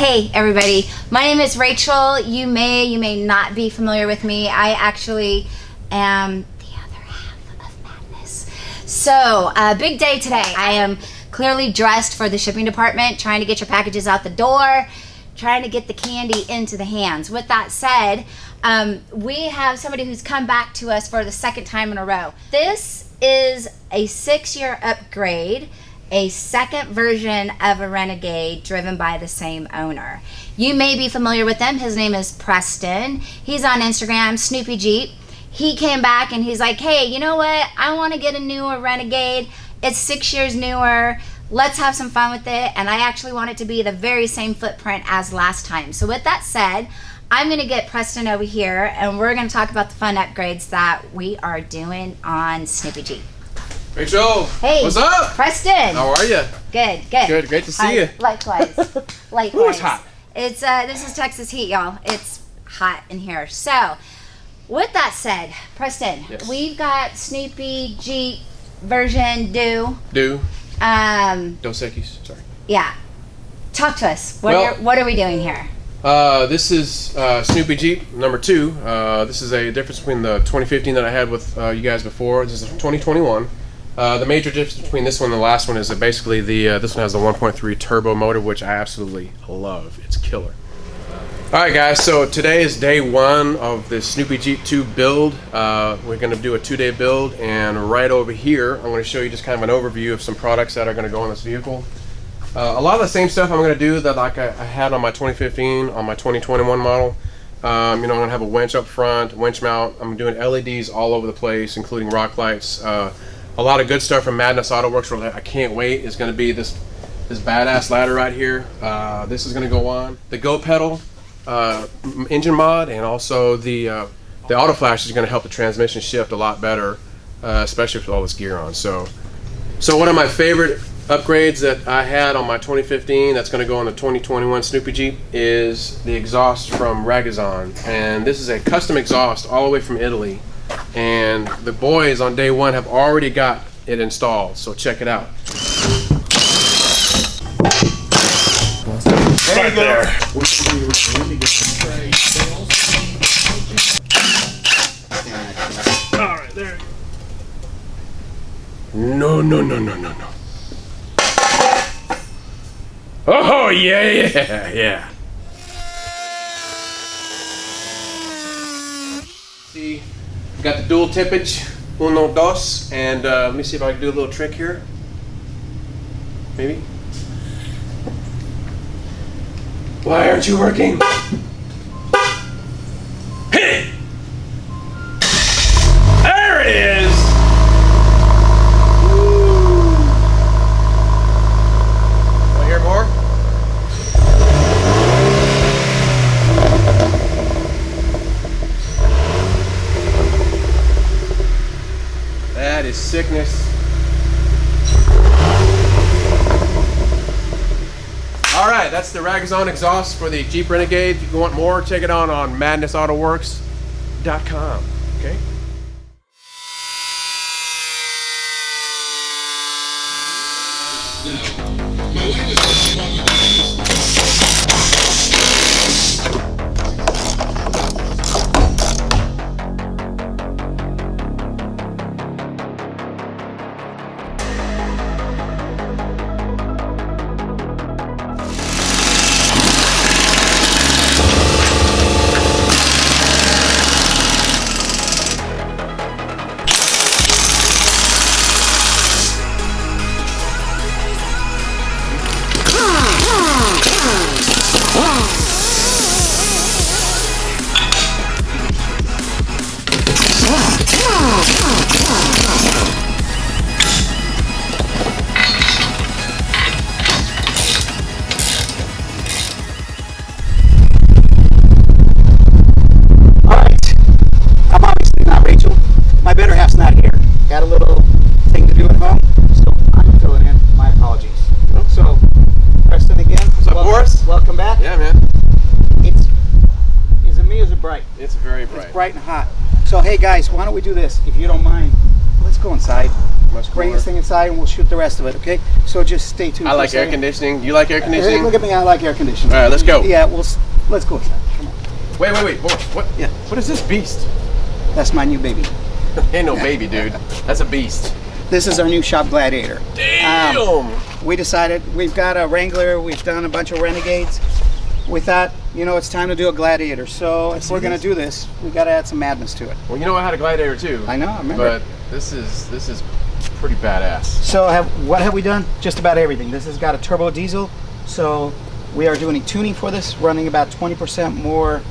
Hey everybody, my name is Rachel. You may not be familiar with me. I actually am the other half of Madness. So, big day today. I am clearly dressed for the shipping department, trying to get your packages out the door, trying to get the candy into the hands. With that said, we have somebody who's come back to us for the second time in a row. This is a 6-year upgrade, a second version of a Renegade driven by the same owner. You may be familiar with him. His name is Preston. He's on Instagram, Snoopy Jeep. He came back and he's like, hey, you know what? I want to get a newer Renegade. It's 6 years newer. Let's have some fun with it. And I actually want it to be the very same footprint as last time. So with that said, I'm going to get Preston over here and we're going to talk about the fun upgrades that we are doing on Snoopy Jeep. Rachel, hey, what's up? Preston. How are you? Good, good. Good, great to see you. Likewise, likewise. Ooh, it's hot. It's this is Texas heat, y'all. It's hot in here. So, with that said, Preston, yes. We've got Snoopy Jeep version Dos Equis, sorry. Yeah, talk to us. What are we doing here? This is Snoopy Jeep number 2. This is a difference between the 2015 that I had with you guys before. This is 2021. The major difference between this one and the last one is that basically this one has the 1.3 turbo motor, which I absolutely love. It's killer. Alright guys, so today is day 1 of the Snoopy Jeep 2 build. We're going to do a 2-day build, and right over here I'm going to show you just kind of an overview of some products that are going to go on this vehicle. A lot of the same stuff I'm going to do that like I had on my 2015, on my 2021 model. I'm going to have a winch up front, winch mount. I'm doing LEDs all over the place, including rock lights. A lot of good stuff from MADNESS Autoworks. Where I can't wait is going to be this badass ladder right here. This is going to go on. The GOPedal engine mod, and also the Autoflash is going to help the transmission shift a lot better, especially with all this gear on. So one of my favorite upgrades that I had on my 2015 that's going to go on the 2021 Snoopy Jeep is the exhaust from Ragazzon, and this is a custom exhaust all the way from Italy, and the boys on day 1 have already got it installed, so check it out. Right there. All right, there. No. Oh yeah. See, got the dual tippage, 1, 2, and let me see if I can do a little trick here. Maybe. Why aren't you working? Hit it! There it is! Want to hear more? That is sickness. Alright, that's the Ragazzon exhaust for the Jeep Renegade. If you want more, check it out on MADNESSAutoworks.com. Okay? It's very bright. It's bright and hot. So hey guys, why don't we do this, if you don't mind? let's go inside. Much Bring cooler. this thing inside and we'll shoot the rest of it, okay? So just stay tuned. I for like a air second. conditioning. You like air Hey, conditioning? look at me, I like air conditioning. All right, let's go. Yeah, let's go inside. Come on. Wait. Hold on. What? Yeah. What is this beast? That's my new baby. Ain't no baby, dude. That's a beast. This is our new shop Gladiator. Damn. We decided, we've got a Wrangler, we've done a bunch of Renegades. We thought, you know, it's time to do a Gladiator. So if we're gonna do this, we gotta add some madness to it. Well, you know I had a Gladiator too. I know, I remember. But this is pretty badass. So what have we done? Just about everything. This has got a turbo diesel. So we are doing tuning for this, running about 20% more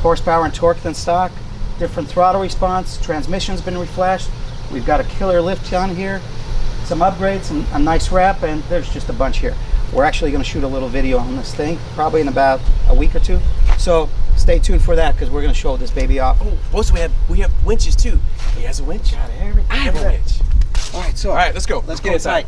horsepower and torque than stock. Different throttle response, transmission's been reflashed. We've got a killer lift on here, some upgrades, a nice wrap, and there's just a bunch here. We're actually going to shoot a little video on this thing, probably in about a week or two. So stay tuned for that because we're going to show this baby off. Oh, plus we have winches too. He has a winch. Got everything. I have a winch. All right, Let's go. Let's go inside.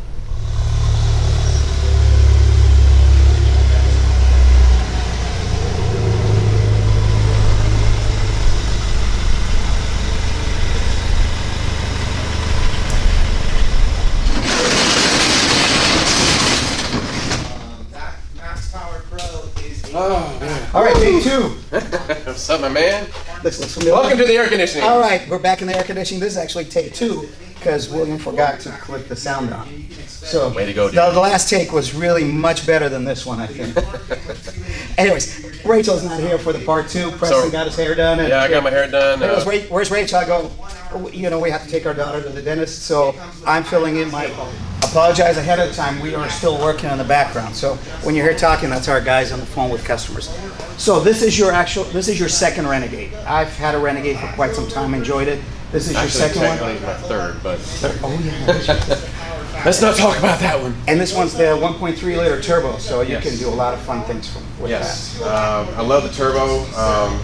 MAXPower Pro is Oh, man. All right, day two. What's up, my man? Welcome to the air conditioning. All right, we're back in the air conditioning. This is actually take two because William forgot to click the sound on. So Way to go, dude. the last take was really much better than this one, I think. Anyways, Rachel's not here for the part two. Preston got his hair done. And Yeah, I got my hair done. He goes, where's Rachel? I go, you know, we have to take our daughter to the dentist, so I'm filling in my. Apologize ahead of time. We are still working on the background. So when you're here talking, that's our guys on the phone with customers. So this is your second Renegade. I've had a Renegade for quite some time. Enjoyed it. This is your second one. Technically my third, but Oh yeah. let's not talk about that one. And this one's the 1.3 liter turbo, so you Yes. can do a lot of fun things with Yes, I love the turbo.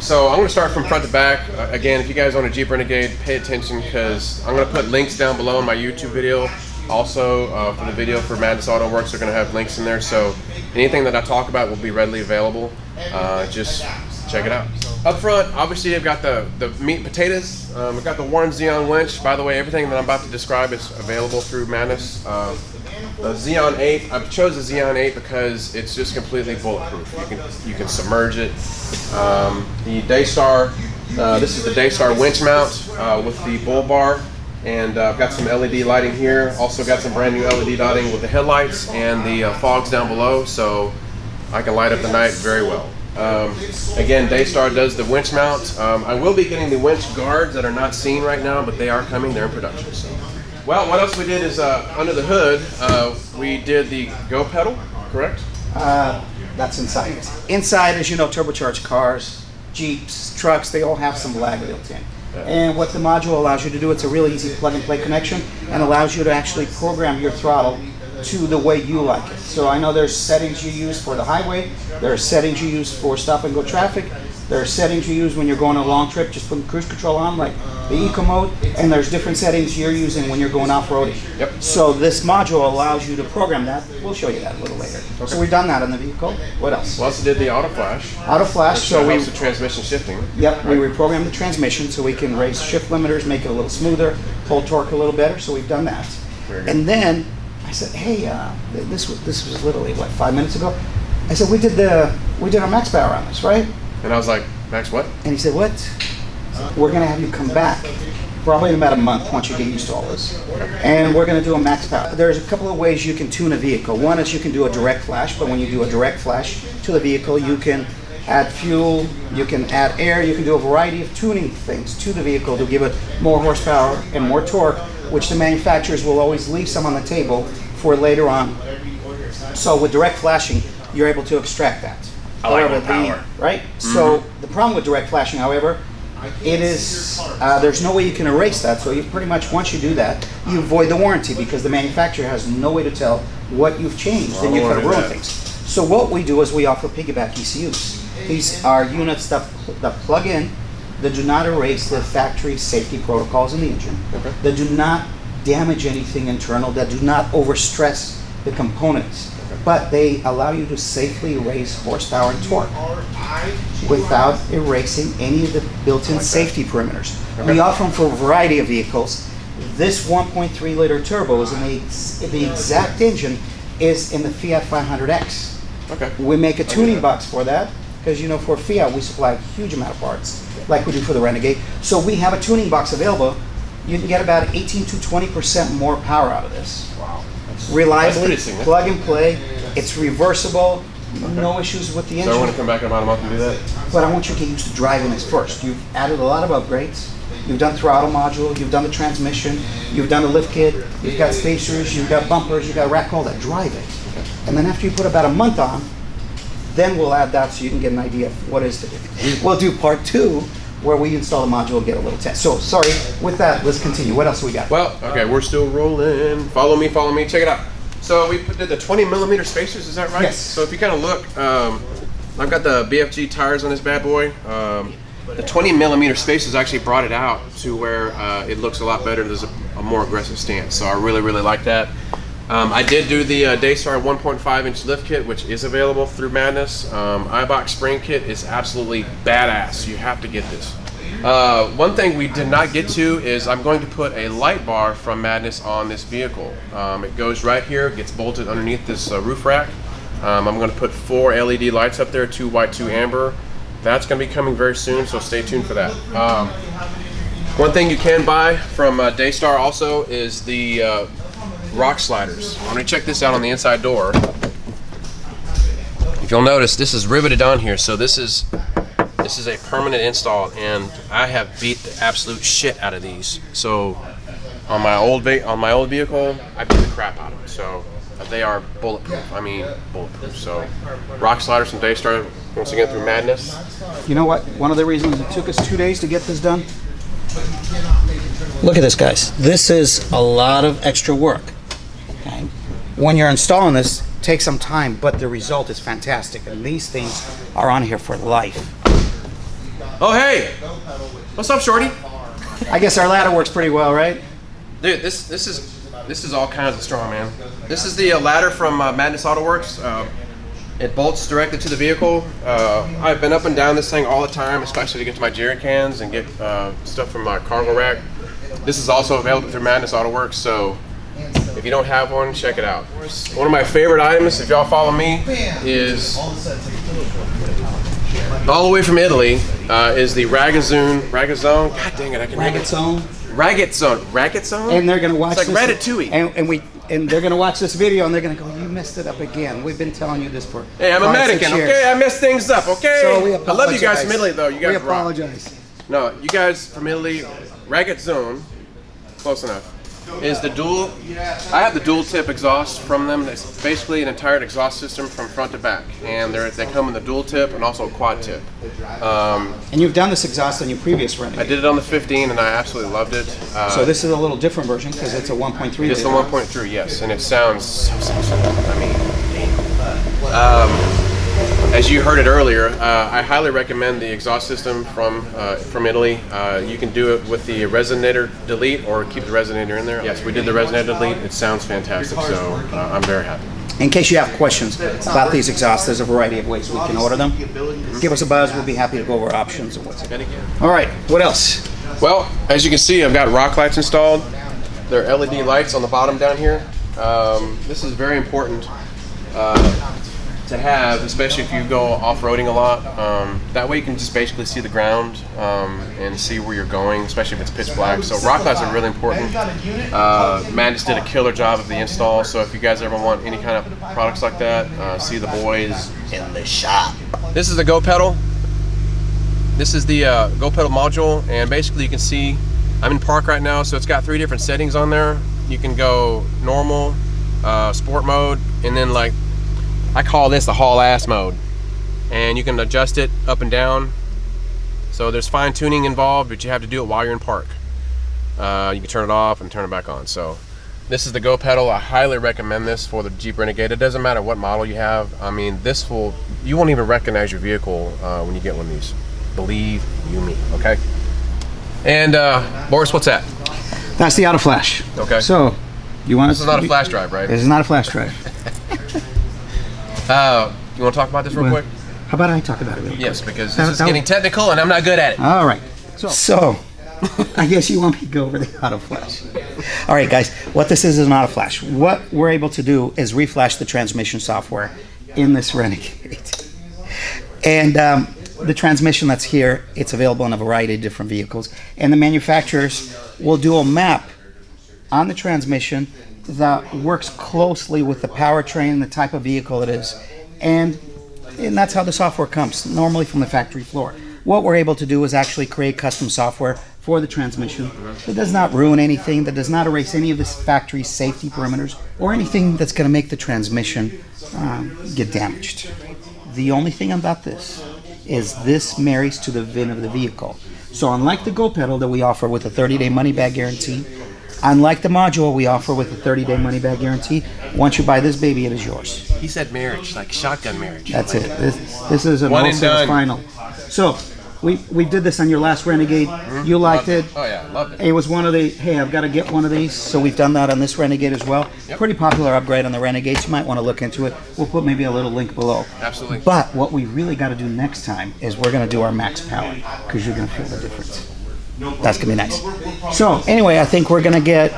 So I'm going to start from front to back. Again, if you guys own a Jeep Renegade, pay attention because I'm going to put links down below in my YouTube video. Also, for the video for MADNESS Autoworks, they're going to have links in there. So anything that I talk about will be readily available. Just check it out. Up front, obviously, I've got the meat and potatoes. I've got the Warren Xeon winch. By the way, everything that I'm about to describe is available through MADNESS. The Xeon 8, I chose the Xeon 8 because it's just completely bulletproof. You can submerge it. The Daystar, this is the Daystar winch mount with the bull bar. And I've got some LED lighting here. Also got some brand new LED lighting with the headlights and the fogs down below, so I can light up the night very well. Again, Daystar does the winch mount. I will be getting the winch guards that are not seen right now, but they are coming. They're in production. So. Well, what else we did is under the hood, we did the GOPedal, correct? That's inside. Inside, as you know, turbocharged cars, Jeeps, trucks, they all have some lag built in. And what the module allows you to do, it's a really easy plug-and-play connection and allows you to actually program your throttle to the way you like it. So I know there's settings you use for the highway, there are settings you use for stop-and-go traffic, there are settings you use when you're going on a long trip, just putting cruise control on, like the eco mode, and there's different settings you're using when you're going off-roading. Yep. So this module allows you to program that. We'll show you that a little later. Okay. So we've done that in the vehicle. What else? We also did the Autoflash. Autoflash, So so we helps the transmission shifting. Yep, we reprogrammed the transmission so we can raise shift limiters, make it a little smoother, hold torque a little better, so we've done that. Very good. And then I said, hey, this was literally, what, 5 minutes ago? I said, we did our MAXPower on this, right? And I was like, Max, what? And he said, what? We're gonna have you come back, probably in about a month once you get used to all this. And we're gonna do a MAXPower. There's a couple of ways you can tune a vehicle. One is you can do a direct flash, but when you do a direct flash to the vehicle, you can add fuel, you can add air, you can do a variety of tuning things to the vehicle to give it more horsepower and more torque, which the manufacturers will always leave some on the table for later on. So with direct flashing, you're able to extract that. I like However, more power. Right? So the problem with direct flashing, however, it is, there's no way you can erase that. So you pretty much, once you do that, you void the warranty because the manufacturer has no way to tell what you've changed, and you I could don't wanna ruin do that. things. So what we do is we offer piggyback ECUs. These are units that plug in, that do not erase the factory safety protocols in the engine, that do not damage anything internal, that do not overstress the components, but they allow you to safely raise horsepower and torque without erasing any of the built-in safety perimeters. We offer them for a variety of vehicles. This 1.3 liter turbo is in the exact engine is in the Fiat 500X. Okay. We make a tuning box for that because, you know, for Fiat we supply a huge amount of parts like we do for the Renegade. So we have a tuning box available. You can get about 18 to 20% more power out of this. Wow. Reliably, plug and play. It's reversible. No issues with the engine. So I want to come back in about a month and do that? But I want you to get used to driving this first. You've added a lot of upgrades. You've done throttle module, you've done the transmission, you've done the lift kit, you've got spacers, you've got bumpers, you've got rack all that. Drive it. And then after you put about a month on, then we'll add that so you can get an idea of what is the difference. We'll do part 2 where we install the module and get a little test. So, sorry, with that, let's continue. What else we got? Well, okay, we're still rolling. Follow me, check it out. So we did the 20 millimeter spacers, is that right? Yes. So if you kind of look, I've got the BFG tires on this bad boy. The 20 millimeter spacers actually brought it out to where it looks a lot better. There's a more aggressive stance, so I really like that. I did do the Daystar 1.5 inch lift kit, which is available through Madness. iBox spring kit is absolutely badass. You have to get this. One thing we did not get to is I'm going to put a light bar from Madness on this vehicle. It goes right here, gets bolted underneath this roof rack. I'm going to put 4 LED lights up there, 2 white, 2 amber. That's going to be coming very soon, so stay tuned for that. One thing you can buy from Daystar also is the rock sliders. Let me check this out on the inside door. If you'll notice, this is riveted on here, so this is a permanent install, and I have beat the absolute shit out of these. So on my old vehicle, I beat the crap out of them. So they are bulletproof. I mean, bulletproof. So rock sliders from Daystar, once again through Madness. You know what? One of the reasons it took us 2 days to get this done? Look at this, guys. This is a lot of extra work. Okay? When you're installing this, it takes some time, but the result is fantastic. And these things are on here for life. Oh, hey! What's up, shorty? I guess our ladder works pretty well, right? Dude, this is all kinds of strong, man. This is the ladder from MADNESS Autoworks. It bolts directly to the vehicle. I've been up and down this thing all the time, especially to get to my jerry cans and get stuff from my cargo rack. This is also available through MADNESS Autoworks, so if you don't have one, check it out. One of my favorite items, if y'all follow me, is all the way from Italy, is the Ragazzon. God dang it, I can never. Ragazzon. And they're gonna watch it's like this. Ratatouille. And they're gonna watch this video and they're gonna go, "You messed it up again. We've been telling you this for." Hey, I'm American, okay? I mess things up, okay? So we I love you guys from Italy, though. You guys We rock. apologize. No, you guys from Italy, Ragazzon, close enough, is the dual. I have the dual tip exhaust from them. It's basically an entire exhaust system from front to back, and they come in the dual tip and also a quad tip. And you've done this exhaust on your previous Renegade. I did it on the 15, and I absolutely loved it. So this is a little different version because it's a 1.3. It's the 1.3, yes, and it sounds so. I mean, damn. As you heard it earlier, I highly recommend the exhaust system from Italy. You can do it with the resonator delete or keep the resonator in there. Yes, we did the resonator delete. It sounds fantastic, so I'm very happy. In case you have questions about these exhausts, there's a variety of ways we can order them. Give us a buzz. We'll be happy to go over options and what's. All right, what else? Well, as you can see, I've got rock lights installed. They're LED lights on the bottom down here. This is very important to have, especially if you go off-roading a lot. That way you can just basically see the ground and see where you're going, especially if it's pitch black. So rock lights are really important. Madness did a killer job of the install, so if you guys ever want any kind of products like that, see the boys in the shop. This is the GOPedal. This is the GOPedal module, and basically you can see I'm in park right now, so it's got 3 different settings on there. You can go normal, sport mode, and then like I call this the haul ass mode, and you can adjust it up and down. So there's fine tuning involved, but you have to do it while you're in park. You can turn it off and turn it back on. So this is the GOPedal. I highly recommend this for the Jeep Renegade. It doesn't matter what model you have. I mean, you won't even recognize your vehicle when you get one of these. Believe you me, okay? And Boris, what's that? That's the Autoflash. Okay. So you want This is not a flash drive, right? This is not a flash drive. You want to talk about this real quick? How about I talk about it real quick? Yes, because this is getting technical and I'm not good at it. All right. So I guess you want me to go over the Autoflash. All right, guys, what this is an Autoflash. What we're able to do is reflash the transmission software in this Renegade. And the transmission that's here, it's available in a variety of different vehicles. And the manufacturers will do a map on the transmission that works closely with the powertrain, the type of vehicle it is. And that's how the software comes, normally from the factory floor. What we're able to do is actually create custom software for the transmission that does not ruin anything, that does not erase any of the factory safety perimeters, or anything that's going to make the transmission get damaged. The only thing about this is this marries to the VIN of the vehicle. So unlike the GOPedal that we offer with a 30-day money-back guarantee, unlike the module we offer with a 30-day money-back guarantee, once you buy this baby, it is yours. He said marriage, like shotgun marriage. That's it. This is an One and wholesale done. final. So we did this on your last Renegade. You liked it. Oh yeah, loved it. It was one of the, hey, I've got to get one of these. So we've done that on this Renegade as well. Yep. Pretty popular upgrade on the Renegades. You might want to look into it. We'll put maybe a little link below. Absolutely. But what we really got to do next time is we're going to do our MAXPower, because you're going to feel the difference. That's going to be nice. So anyway, I think we're going to get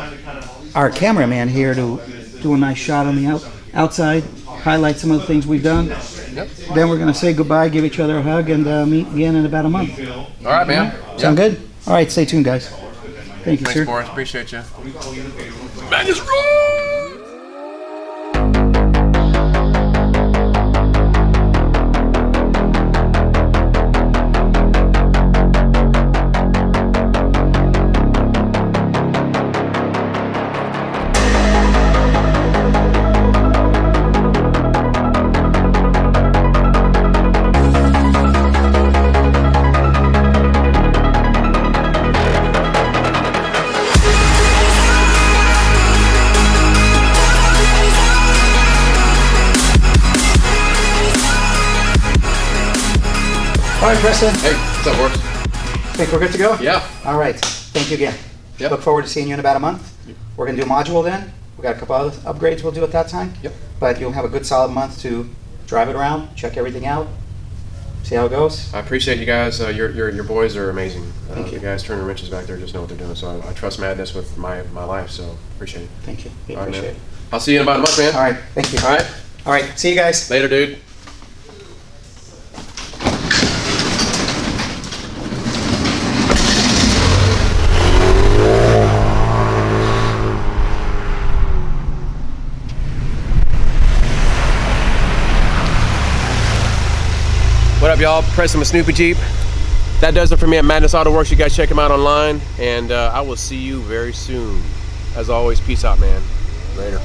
our cameraman here to do a nice shot on the outside, highlight some of the things we've done. Yep. Then we're going to say goodbye, give each other a hug, and meet again in about a month. All right, man. Sound good? All right, stay tuned, guys. Thank you, Thanks, sir. Boris. Appreciate you. Madness roll! All right, Preston. Hey, what's up, Boris? Think we're good to go? Yeah. All right. Thank you again. Yep. Look forward to seeing you in about a month. We're going to do module then. We got a couple other upgrades we'll do at that time. Yep. But you'll have a good solid month to drive it around, check everything out, see how it goes. I appreciate you guys. Your boys are amazing. Thank you. The guys turning wrenches back there just know what they're doing. So I trust Madness with my life. So appreciate it. Thank you. We All right, appreciate man. it. I'll see you in about a month, man. All right. Thank you. All right. All right. See you guys. Later, dude. What up, y'all? Preston with Snoopy Jeep. That does it for me at MADNESS Autoworks. You guys check them out online, and I will see you very soon. As always, peace out, man. Later.